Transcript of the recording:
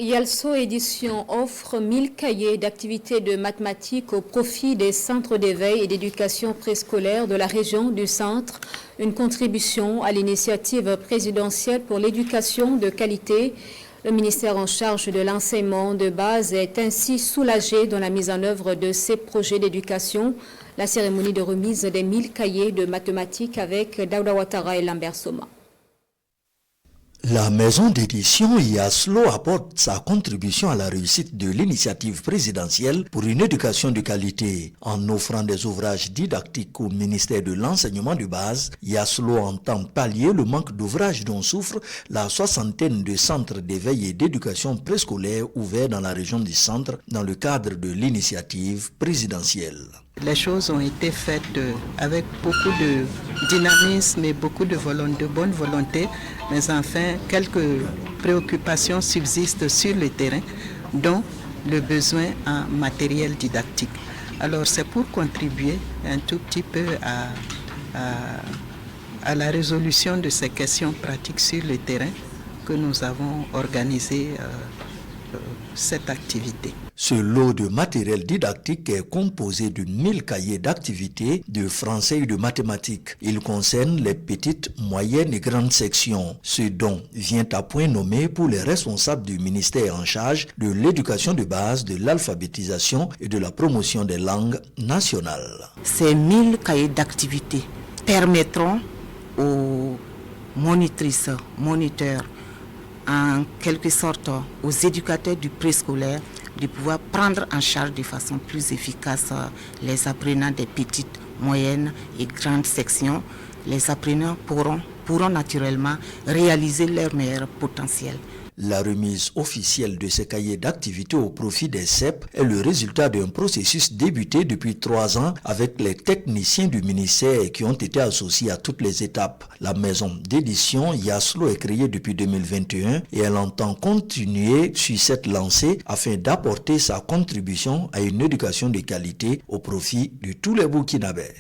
YALSO Édition offre 1000 cahiers d'activités de mathématiques au profit des centres d'éveil et d'éducation préscolaire de la région du Centre, une contribution à l'initiative présidentielle pour l'éducation de qualité. Le ministère en charge de l'enseignement de base est ainsi soulagé dans la mise en œuvre de ces projets d'éducation. La cérémonie de remise des 1000 cahiers de mathématiques avec Daouda Ouattara et Lambert Soma. La maison d'édition YASLO apporte sa contribution à la réussite de l'initiative présidentielle pour une éducation de qualité. En offrant des ouvrages didactiques au ministère de l'enseignement de base, YASLO entend pallier le manque d'ouvrages dont souffre la soixantaine de centres d'éveil et d'éducation préscolaire ouverts dans la région du Centre dans le cadre de l'initiative présidentielle. Les choses ont été faites avec beaucoup de dynamisme et beaucoup de bonne volonté, mais enfin, quelques préoccupations subsistent sur le terrain, dont le besoin en matériel didactique. Alors c'est pour contribuer un tout petit peu à la résolution de ces questions pratiques sur le terrain que nous avons organisé cette activité. Ce lot de matériel didactique est composé de 1000 cahiers d'activités de français et de mathématiques. Il concerne les petites, moyennes et grandes sections. Ce don vient à point nommé pour les responsables du ministère en charge de l'éducation de base, de l'alphabétisation et de la promotion des langues nationales. Ces 1000 cahiers d'activités permettront aux monitrices, moniteurs, en quelque sorte aux éducateurs du préscolaire de pouvoir prendre en charge de façon plus efficace les apprenants des petites, moyennes et grandes sections. Les apprenants pourront naturellement réaliser leur meilleur potentiel. La remise officielle de ces cahiers d'activités au profit des CEP est le résultat d'un processus débuté depuis 3 ans avec les techniciens du ministère qui ont été associés à toutes les étapes. La maison d'édition YASLO est créée depuis 2021 et elle entend continuer sur cette lancée afin d'apporter sa contribution à une éducation de qualité au profit de tous les Burkinabés.